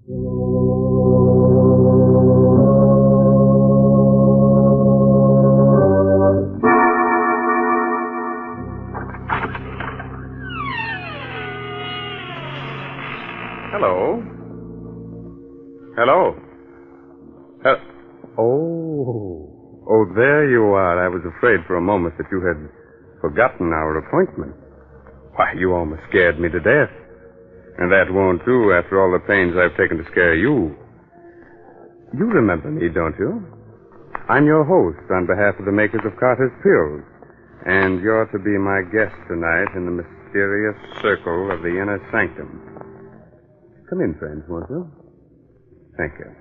Hello? Hello? Oh, there you are. I was afraid for a moment that you had forgotten our appointment. Why, you almost scared me to death. And that won't do after all the pains I've taken to scare you. You remember me, don't you? I'm your host on behalf of the makers of Carter's Pills. And you're to be my guest tonight in the mysterious circle of the inner sanctum. Come in, friends, won't you? Thank you.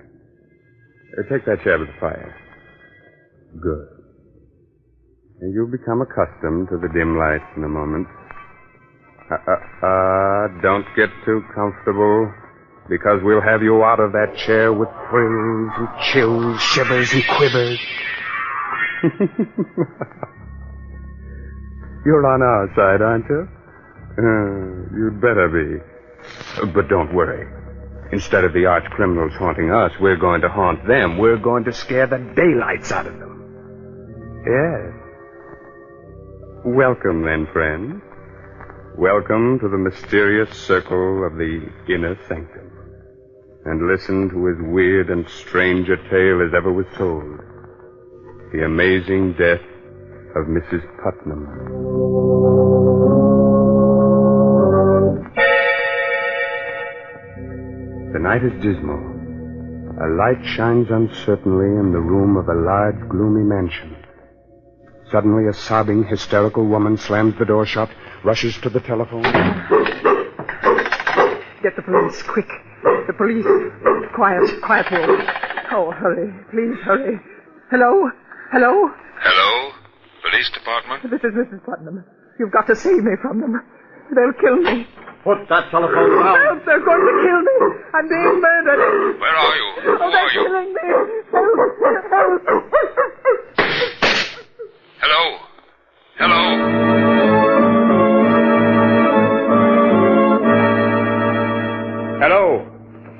Take that chair by the fire. Good. And you'll become accustomed to the dim lights in a moment. Don't get too comfortable, because we'll have you out of that chair with thrills and chills, shivers and quivers. You're on our side, aren't you? You'd better be. But don't worry. Instead of the arch criminals haunting us, we're going to haunt them. We're going to scare the daylights out of them. Yes. Welcome, then, friends. Welcome to the mysterious circle of the inner sanctum. And listen to as weird and strange a tale as ever was told. The amazing death of Mrs. Putnam. The night is dismal. A light shines uncertainly in the room of a large, gloomy mansion. Suddenly, a sobbing, hysterical woman slams the door shut, rushes to the telephone. Get the police, quick. The police. Quiet, Wolf. Oh, hurry. Please, hurry. Hello? Hello? Police department? This is Mrs. Putnam. You've got to save me from them. They'll kill me. Put that telephone down. Help! They're going to kill me. I'm being murdered. Where are you? Oh, they're killing me. Help!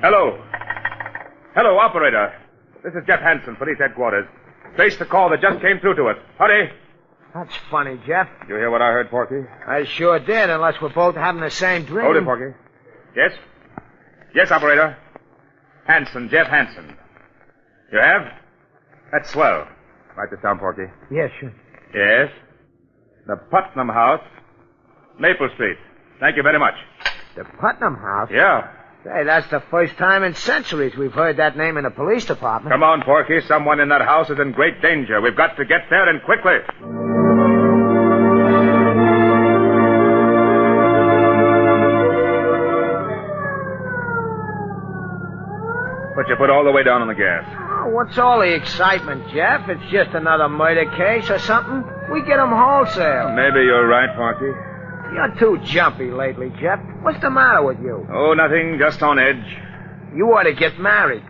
Hello? Hello, operator. This is Jeff Hansen, police headquarters. Trace the call that just came through to us. Hurry. That's funny, Jeff. You hear what I heard, Porky? I sure did, unless we're both having the same dream. Hold it, Porky. Yes? Yes, operator. Hansen, Jeff Hansen. You have? That's swell. Write this down, Porky. Yes, sure. Yes. The Putnam House, Maple Street. Thank you very much. The Putnam House? Yeah. Say, that's the first time in centuries we've heard that name in the police department. Come on, Porky. Someone in that house is in great danger. We've got to get there, and quickly. Put your foot all the way down on the gas. Oh, what's all the excitement, Jeff? It's just another murder case or something. We get 'em wholesale. Maybe you're right, Porky. You're too jumpy lately, Jeff. What's the matter with you? Oh, nothing. Just on edge. You ought to get married.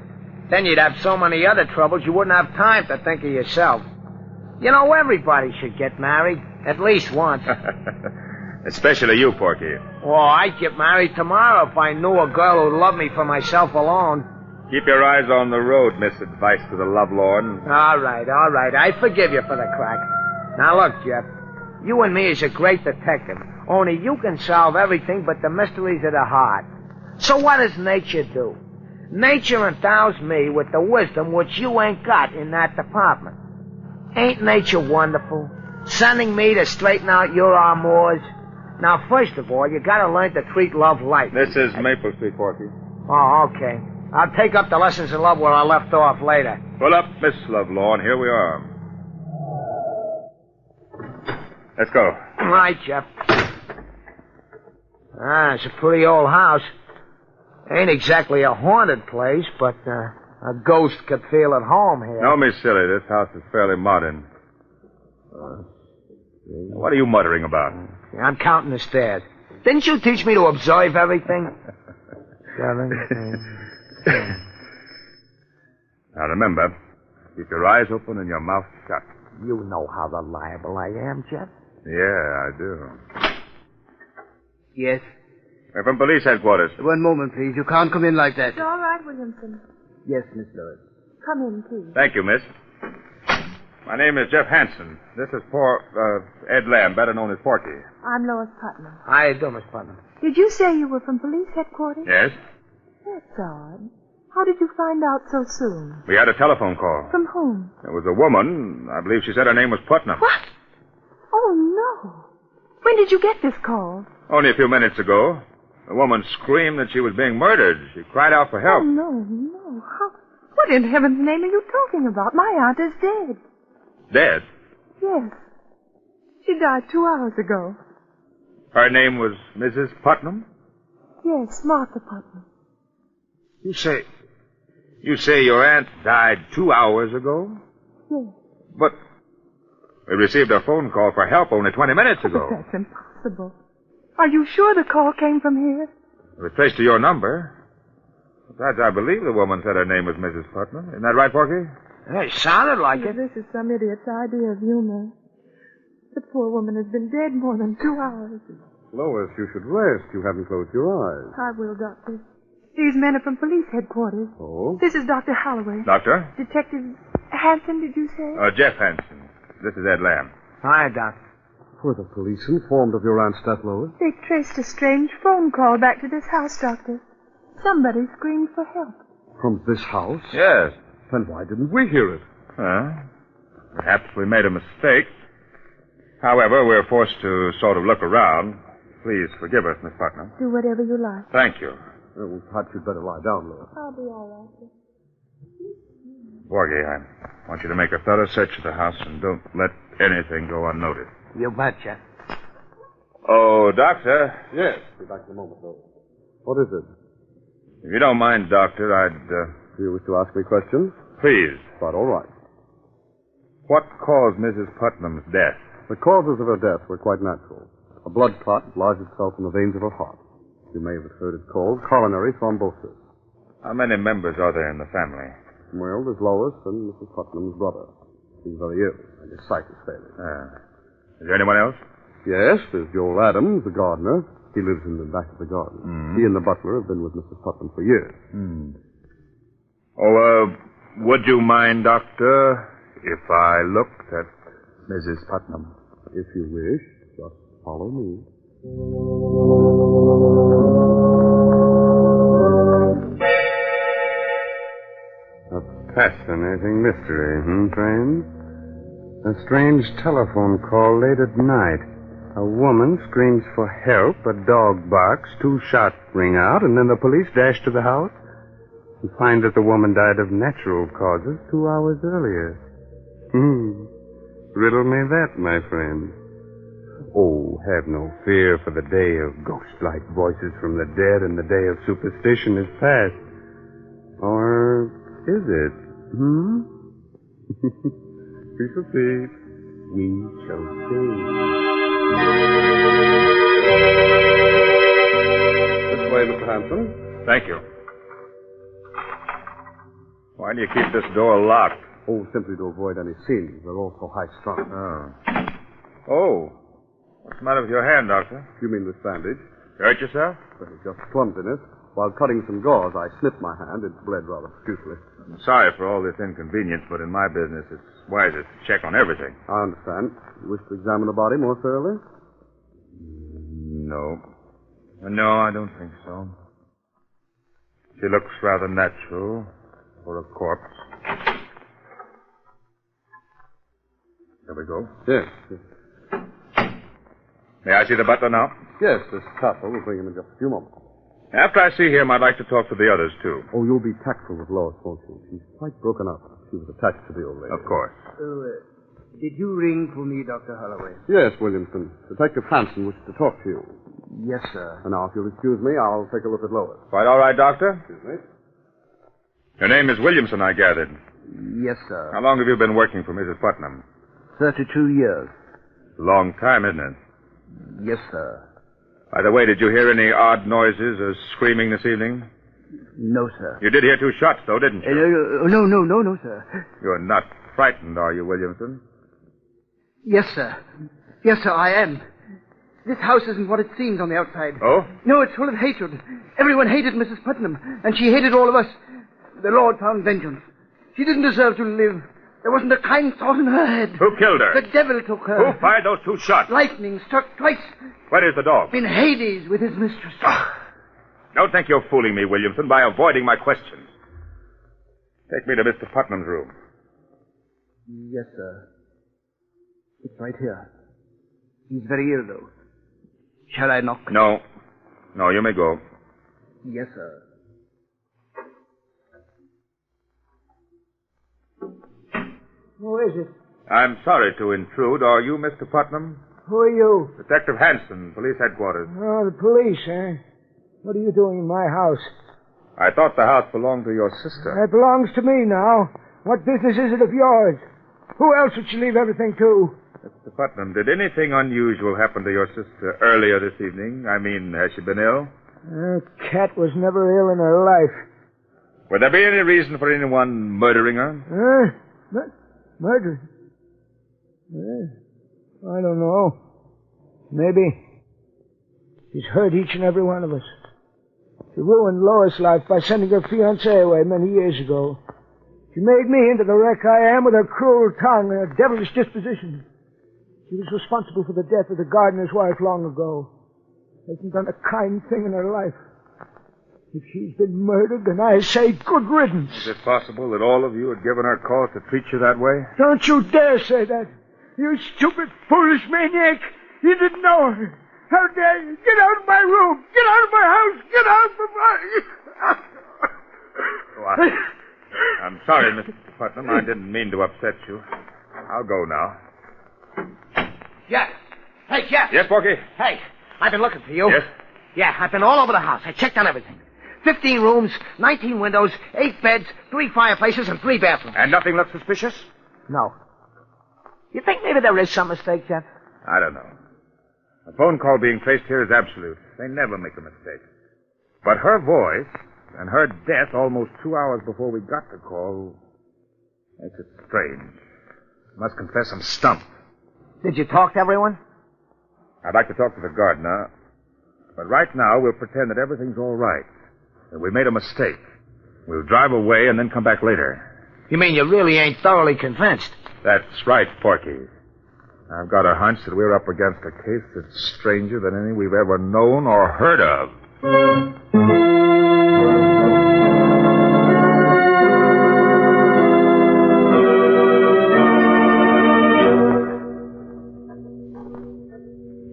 Then you'd have so many other troubles you wouldn't have time to think of yourself. You know, everybody should get married. At least once. Especially you, Porky. Oh, I'd get married tomorrow if I knew a girl who'd love me for myself alone. Keep your eyes on the road, Miss Advice to the Lovelorn. All right. I forgive you for the crack. Now, look, Jeff. You and me is a great detective. Only you can solve everything but the mysteries of the heart. So what does nature do? Nature endows me with the wisdom which you ain't got in that department. Ain't nature wonderful? Sending me to straighten out your amours. Now, first of all, you gotta learn to treat love light. This is Maple Street, Porky. Oh, okay. I'll take up the lessons in love where I left off later. Pull up, Miss Lovelorn. Here we are. Let's go. All right, Jeff. It's a pretty old house. Ain't exactly a haunted place, but a ghost could feel at home here. No, Miss Silly, this house is fairly modern. What are you muttering about? I'm counting the stairs. Didn't you teach me to observe everything? 7, 8. Now remember, keep your eyes open and your mouth shut. You know how reliable I am, Jeff. Yeah, I do. Yes. We're from police headquarters. One moment, please. You can't come in like that. It's all right, Williamson. Yes, Miss Lois. Come in, please. Thank you, miss. My name is Jeff Hansen. This is poor Ed Lamb, better known as Porky. I'm Lois Putnam. How you doing, Miss Putnam? Did you say you were from police headquarters? Yes? That's odd. How did you find out so soon? We had a telephone call. From whom? There was a woman. I believe she said her name was Putnam. What? Oh, no. When did you get this call? Only a few minutes ago. The woman screamed that she was being murdered. She cried out for help. Oh, no. What in heaven's name are you talking about? My aunt is dead. Dead? Yes. She died 2 hours ago. Her name was Mrs. Putnam? Yes, Martha Putnam. You say your aunt died 2 hours ago? Yes. But we received a phone call for help only 20 minutes ago. But that's impossible. Are you sure the call came from here? It was traced to your number. Besides, I believe the woman said her name was Mrs. Putnam. Isn't that right, Porky? It sounded like it. This is some idiot's idea of humor. The poor woman has been dead more than 2 hours. Lois, you should rest. You haven't closed your eyes. I will, Doctor. These men are from police headquarters. Oh? This is Dr. Holloway. Doctor? Detective Hansen, did you say? Jeff Hansen. This is Ed Lamb. Hi, Doc. Were the police informed of your aunt's death, Lois? They traced a strange phone call back to this house, Doctor. Somebody screamed for help. From this house? Yes. Then why didn't we hear it? Perhaps we made a mistake. However, we're forced to sort of look around. Please forgive us, Miss Putnam. Do whatever you like. Thank you. Well, perhaps you'd better lie down, Lois. I'll be all right. Porgy, I want you to make a thorough search of the house and don't let anything go unnoticed. You betcha. Oh, Doctor. Yes. Be back in a moment, Lois. What is it? If you don't mind, Doctor, Do you wish to ask me questions? Please. Quite all right. What caused Mrs. Putnam's death? The causes of her death were quite natural. A blood clot lodged itself in the veins of her heart. You may have heard it called coronary thrombosis. How many members are there in the family? Well, there's Lois and Mrs. Putnam's brother. He's very ill, and his sight is failing. Is there anyone else? Yes, there's Joel Adams, the gardener. He lives in the back of the garden. He and the butler have been with Mrs. Putnam for years. Would you mind, Doctor, if I looked at Mrs. Putnam? If you wish, just follow me. A fascinating mystery, friends? A strange telephone call late at night. A woman screams for help, a dog barks, 2 shots ring out, and then the police dash to the house and find that the woman died of natural causes 2 hours earlier. Riddle me that, my friend. Oh, have no fear, for the day of ghost-like voices from the dead and the day of superstition is past. Or is it? We shall see. We shall see. This way, Mr. Hanson. Thank you. Why do you keep this door locked? Oh, simply to avoid any scenes. They're all so high-strung. Oh. What's the matter with your hand, Doctor? You mean this bandage? Hurt yourself? Well, just clumsiness. While cutting some gauze, I snipped my hand. It bled rather profusely. I'm sorry for all this inconvenience, but in my business, it's wisest to check on everything. I understand. You wish to examine the body more thoroughly? No. No, I don't think so. She looks rather natural for a corpse. There we go. Yes. May I see the butler now? Yes, this Castle will bring him in just a few moments. After I see him, I'd like to talk to the others, too. Oh, you'll be tactful with Lois, won't you? She's quite broken up. She was attached to the old lady. Of course. Did you ring for me, Dr. Holloway? Yes, Williamson. Detective Hansen wishes to talk to you. Yes, sir. And now, if you'll excuse me, I'll take a look at Lois. Quite all right, Doctor? Excuse me. Your name is Williamson, I gathered. Yes, sir. How long have you been working for Mrs. Putnam? 32 years. A long time, isn't it? Yes, sir. By the way, did you hear any odd noises or screaming this evening? No, sir. You did hear 2 shots, though, didn't you? No, sir. You're not frightened, are you, Williamson? Yes, sir. Yes, sir, I am. This house isn't what it seems on the outside. Oh? No, it's full of hatred. Everyone hated Mrs. Putnam, and she hated all of us. The Lord found vengeance. She didn't deserve to live. There wasn't a kind thought in her head. Who killed her? The devil took her. Who fired those 2 shots? Lightning struck twice. Where is the dog? In Hades with his mistress. Don't think you're fooling me, Williamson, by avoiding my question. Take me to Mr. Putnam's room. Yes, sir. It's right here. He's very ill, though. Shall I knock? No. No, you may go. Yes, sir. Who is it? I'm sorry to intrude. Are you Mr. Putnam? Who are you? Detective Hanson, police headquarters. Oh, the police, eh? What are you doing in my house? I thought the house belonged to your sister. It belongs to me now. What business is it of yours? Who else would she leave everything to? Mr. Putnam, did anything unusual happen to your sister earlier this evening? I mean, has she been ill? Cat was never ill in her life. Would there be any reason for anyone murdering her? Murder? I don't know. Maybe. She's hurt each and every one of us. She ruined Lois' life by sending her fiancé away many years ago. She made me into the wreck I am with her cruel tongue and her devilish disposition. She was responsible for the death of the gardener's wife long ago. Hasn't done a kind thing in her life. If she's been murdered, then I say good riddance. Is it possible that all of you had given her cause to treat you that way? Don't you dare say that. You stupid, foolish maniac. You didn't know her. How dare you? Get out of my room. Get out of my house. Get out of my... I'm sorry, Mr. Putnam. I didn't mean to upset you. I'll go now. Jeff. Hey, Jeff. Yes, Porky? Hey, I've been looking for you. Yes? Yeah, I've been all over the house. I checked on everything. 15 rooms, 19 windows, 8 beds, 3 fireplaces, and 3 bathrooms. And nothing looked suspicious? No. You think maybe there is some mistake, Jeff? I don't know. A phone call being traced here is absolute. They never make a mistake. But her voice and her death almost 2 hours before we got the call makes it strange. I must confess I'm stumped. Did you talk to everyone? I'd like to talk to the gardener, but right now we'll pretend that everything's all right, that we made a mistake. We'll drive away and then come back later. You mean you really ain't thoroughly convinced? That's right, Porky. I've got a hunch that we're up against a case that's stranger than any we've ever known or heard of.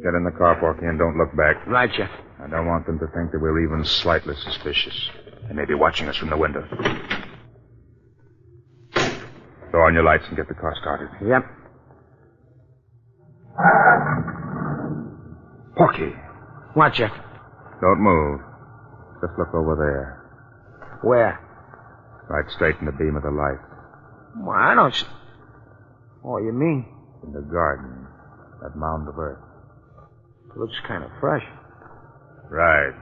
Get in the car, Porky, and don't look back. Right, Jeff. I don't want them to think that we're even slightly suspicious. They may be watching us from the window. Throw on your lights and get the car started. Yep. Porky. What, Jeff? Don't move. Just look over there. Where? Right straight in the beam of the light. Well, I don't... Oh, you mean? In the garden. That mound of earth. It looks kind of fresh. Right.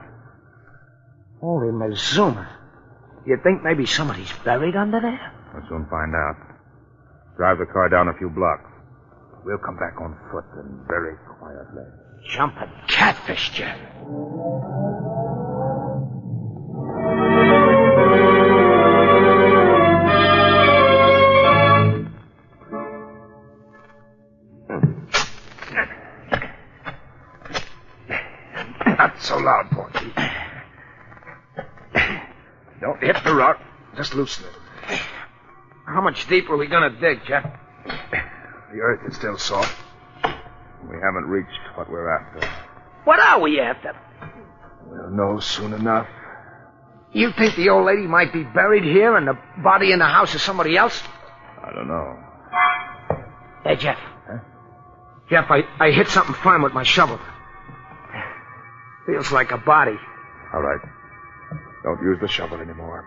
Holy Mazuma. You think maybe somebody's buried under there? We'll soon find out. Drive the car down a few blocks. We'll come back on foot and very quietly. Jumping catfish, Jeff. Not so loud, Porky. Don't hit the rock. Just loosen it. How much deeper are we going to dig, Jeff? The earth is still soft. We haven't reached what we're after. What are we after? We'll know soon enough. You think the old lady might be buried here and the body in the house of somebody else? I don't know. Hey, Jeff. Huh? Jeff, I hit something firm with my shovel. Feels like a body. All right. Don't use the shovel anymore.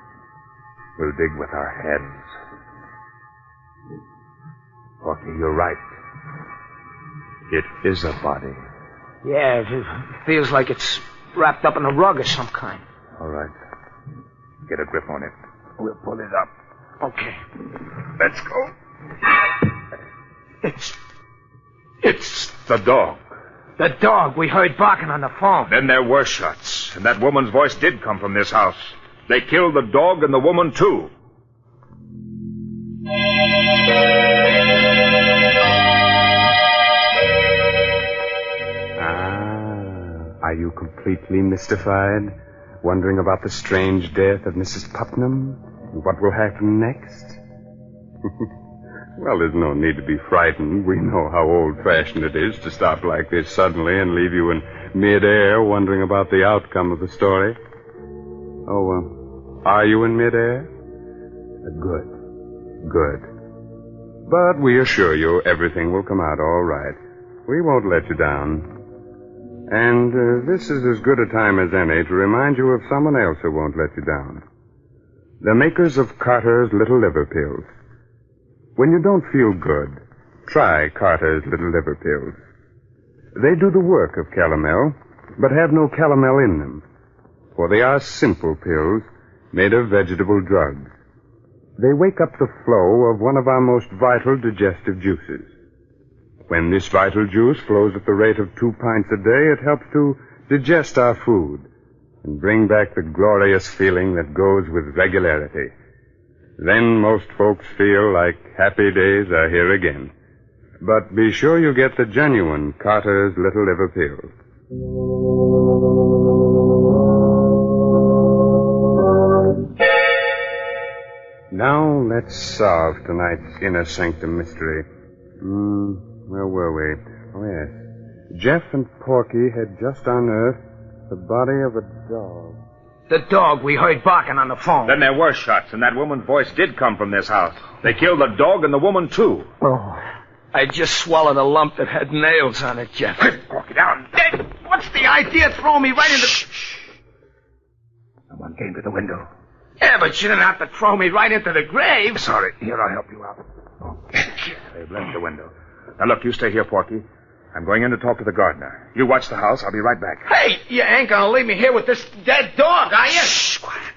We'll dig with our heads. Porky, you're right. It is a body. Yeah, it feels like it's wrapped up in a rug of some kind. All right. Get a grip on it. We'll pull it up. Okay. Let's go. It's the dog. The dog we heard barking on the phone. Then there were shots, and that woman's voice did come from this house. They killed the dog and the woman, too. Are you completely mystified? Wondering about the strange death of Mrs. Putnam? And what will happen next? Well, there's no need to be frightened. We know how old-fashioned it is to stop like this suddenly and leave you in mid-air wondering about the outcome of the story. Oh, are you in mid-air? Good. But we assure you everything will come out all right. We won't let you down. And this is as good a time as any to remind you of someone else who won't let you down. The makers of Carter's Little Liver Pills. When you don't feel good, try Carter's Little Liver Pills. They do the work of calomel, but have no calomel in them, for they are simple pills made of vegetable drugs. They wake up the flow of one of our most vital digestive juices. When this vital juice flows at the rate of 2 pints a day, it helps to digest our food and bring back the glorious feeling that goes with regularity. Then most folks feel like happy days are here again. But be sure you get the genuine Carter's Little Liver Pills. Now let's solve tonight's inner sanctum mystery. Where were we? Oh, yes. Jeff and Porky had just unearthed the body of a dog. The dog we heard barking on the phone. Then there were shots, and that woman's voice did come from this house. They killed the dog and the woman, too. Oh, I just swallowed a lump that had nails on it, Jeff. Porky, down. What's the idea throwing me right into... Someone came to the window. Yeah, but you didn't have to throw me right into the grave. Sorry. Here, I'll help you out. They've left the window. Now, look, you stay here, Porky. I'm going in to talk to the gardener. You watch the house. I'll be right back. Hey, you ain't gonna leave me here with this dead dog, are you? Shh, quiet.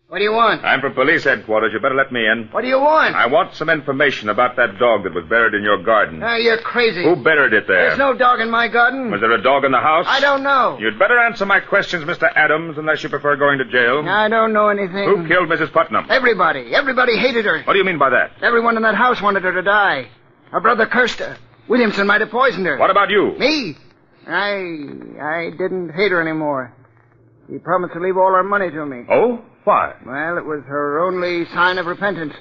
What do you want? I'm from police headquarters. You better let me in. What do you want? I want some information about that dog that was buried in your garden. You're crazy. Who buried it there? There's no dog in my garden. Was there a dog in the house? I don't know. You'd better answer my questions, Mr. Adams, unless you prefer going to jail. I don't know anything. Who killed Mrs. Putnam? Everybody. Everybody hated her. What do you mean by that? Everyone in that house wanted her to die. Her brother cursed her. Williamson might have poisoned her. What about you? Me? I didn't hate her anymore. She promised to leave all her money to me. Oh? Why? Well, it was her only sign of repentance.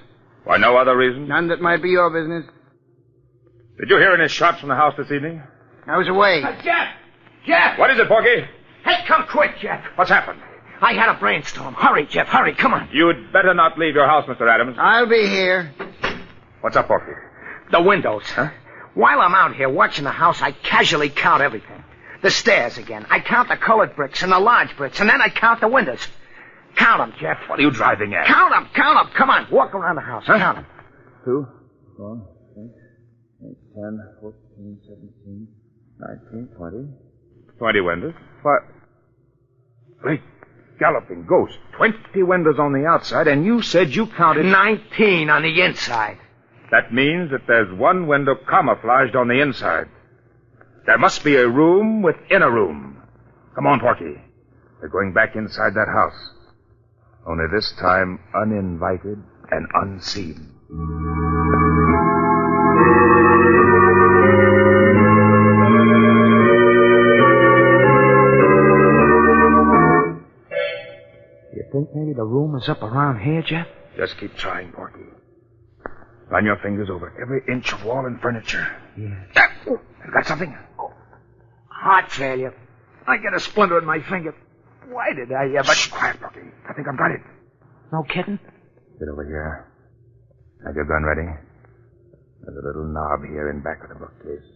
Why, no other reason? None that might be your business. Did you hear any shots from the house this evening? I was away. Jeff! What is it, Porky? Hey, come quick, Jeff. What's happened? I had a brainstorm. Hurry, Jeff, hurry, come on. You'd better not leave your house, Mr. Adams. I'll be here. What's up, Porky? The windows. Huh? While I'm out here watching the house, I casually count everything. The stairs again. I count the colored bricks and the large bricks, and then I count the windows. Count them, Jeff. What are you driving at? Count them. Come on, walk around the house. Count them. 2, 4, 6, 8, 10, 14, 17, 19, 20. 20 windows. What? Great galloping ghost. 20 windows on the outside, and you said you counted... 19 on the inside. That means that there's one window camouflaged on the inside. There must be a room within a room. Come on, Porky. We're going back inside that house. Only this time uninvited and unseen. You think maybe the room is up around here, Jeff? Just keep trying, Porky. Run your fingers over every inch of wall and furniture. Yeah. You got something? Heart failure. I got a splinter in my finger. Why did I ever... Shh, quiet, Porky. I think I've got it. No kidding? Get over here. Have your gun ready? There's a little knob here in back of the bookcase.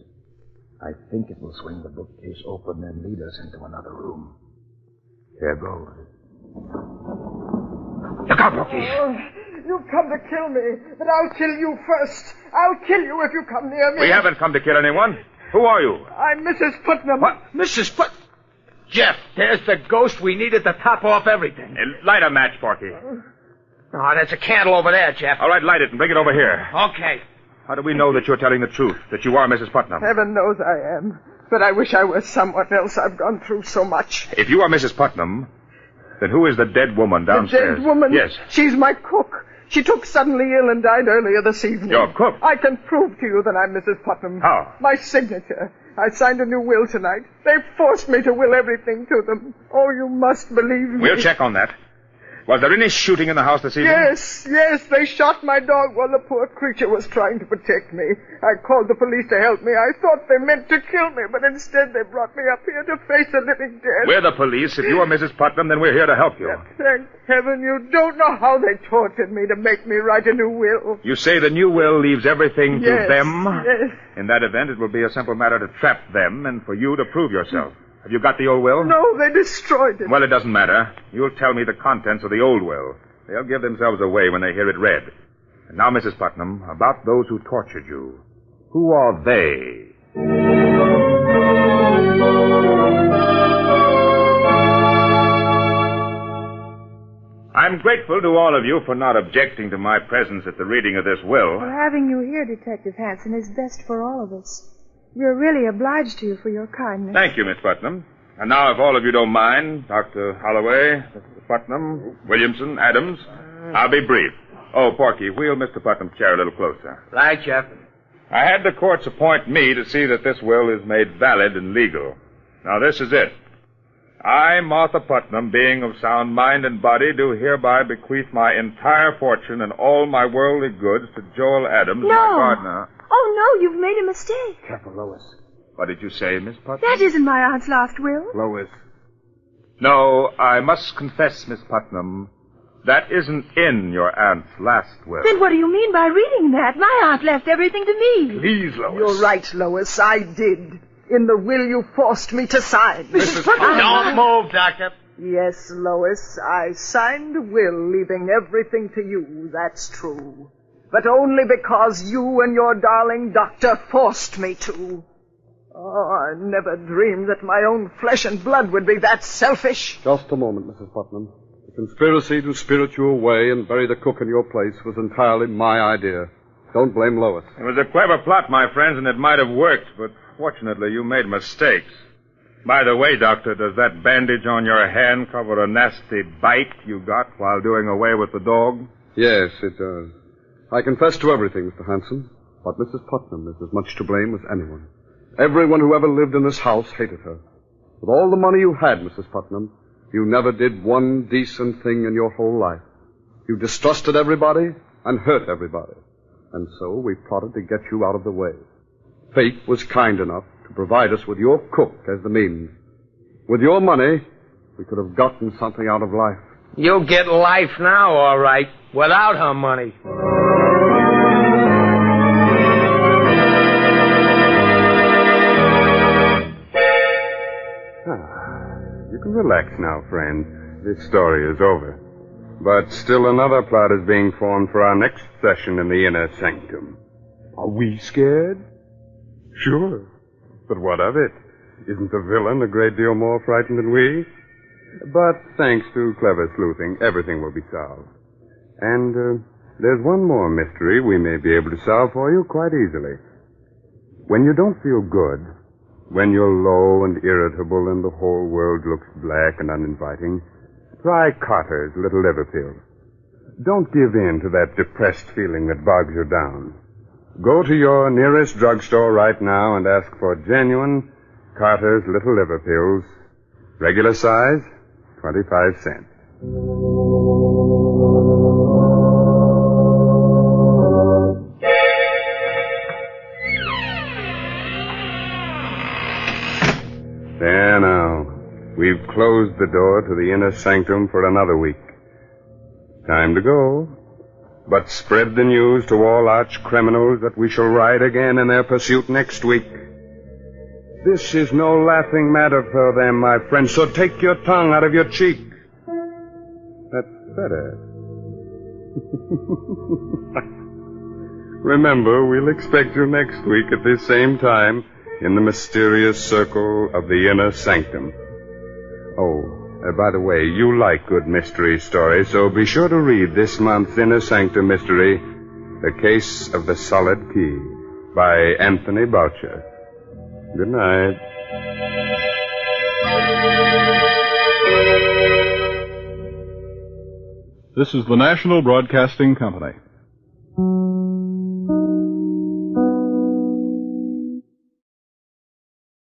I think it will swing the bookcase open and lead us into another room. Here goes. Look out, Porky. You've come to kill me, but I'll kill you first. I'll kill you if you come near me. We haven't come to kill anyone. Who are you? I'm Mrs. Putnam. What? Mrs. Put... Jeff, there's the ghost we needed to top off everything. Light a match, Porky. Oh, that's a candle over there, Jeff. All right, light it and bring it over here. Okay. How do we know that you're telling the truth, that you are Mrs. Putnam? Heaven knows I am. But I wish I was someone else. I've gone through so much. If you are Mrs. Putnam, then who is the dead woman downstairs? The dead woman? Yes. She's my cook. She took suddenly ill and died earlier this evening. Your cook? I can prove to you that I'm Mrs. Putnam. How? My signature. I signed a new will tonight. They forced me to will everything to them. Oh, you must believe me. We'll check on that. Was there any shooting in the house this evening? Yes. They shot my dog while the poor creature was trying to protect me. I called the police to help me. I thought they meant to kill me, but instead they brought me up here to face a living death. We're the police. If you are Mrs. Putnam, then we're here to help you. Thank heaven you don't know how they tortured me to make me write a new will. You say the new will leaves everything to them? Yes. In that event, it will be a simple matter to trap them and for you to prove yourself. Have you got the old will? No, they destroyed it. Well, it doesn't matter. You'll tell me the contents of the old will. They'll give themselves away when they hear it read. And now, Mrs. Putnam, about those who tortured you. Who are they? I'm grateful to all of you for not objecting to my presence at the reading of this will. Well, having you here, Detective Hanson, is best for all of us. We're really obliged to you for your kindness. Thank you, Miss Putnam. And now, if all of you don't mind, Dr. Holloway, Mr. Putnam, Williamson, Adams, I'll be brief. Oh, Porky, wheel Mr. Putnam's chair a little closer. Right, Jeff. I had the courts appoint me to see that this will is made valid and legal. Now, this is it. I, Martha Putnam, being of sound mind and body, do hereby bequeath my entire fortune and all my worldly goods to Joel Adams, my gardener. Oh, no, you've made a mistake. Careful, Lois. What did you say, Miss Putnam? That isn't my aunt's last will. Lois. No, I must confess, Miss Putnam, that isn't in your aunt's last will. Then what do you mean by reading that? My aunt left everything to me. Please, Lois. You're right, Lois. I did. In the will you forced me to sign. Mrs. Putnam. Don't move, Doctor. Yes, Lois, I signed a will leaving everything to you, that's true. But only because you and your darling doctor forced me to. Oh, I never dreamed that my own flesh and blood would be that selfish. Just a moment, Mrs. Putnam. The conspiracy to spirit you away and bury the cook in your place was entirely my idea. Don't blame Lois. It was a clever plot, my friends, and it might have worked, but fortunately you made mistakes. By the way, Doctor, does that bandage on your hand cover a nasty bite you got while doing away with the dog? Yes, it does. I confess to everything, Mr. Hanson, but Mrs. Putnam is as much to blame as anyone. Everyone who ever lived in this house hated her. With all the money you had, Mrs. Putnam, you never did one decent thing in your whole life. You distrusted everybody and hurt everybody. And so we plotted to get you out of the way. Fate was kind enough to provide us with your cook as the means. With your money, we could have gotten something out of life. You'll get life now, all right, without her money. You can relax now, friend. This story is over. But still another plot is being formed for our next session in the inner sanctum. Are we scared? Sure. But what of it? Isn't the villain a great deal more frightened than we? But thanks to clever sleuthing, everything will be solved. And there's one more mystery we may be able to solve for you quite easily. When you don't feel good, when you're low and irritable and the whole world looks black and uninviting, try Carter's Little Liver Pill. Don't give in to that depressed feeling that bogs you down. Go to your nearest drugstore right now and ask for genuine Carter's Little Liver Pills. Regular size, 25 cents. There now. We've closed the door to the inner sanctum for another week. Time to go. But spread the news to all arch criminals that we shall ride again in their pursuit next week. This is no laughing matter for them, my friend, so take your tongue out of your cheek. That's better. Remember, we'll expect you next week at this same time in the mysterious circle of the inner sanctum. Oh, By the way, you like good mystery stories, so be sure to read this month's Inner Sanctum mystery, The Case of the Solid Key, by Anthony Boucher. Good night. This is the National Broadcasting Company.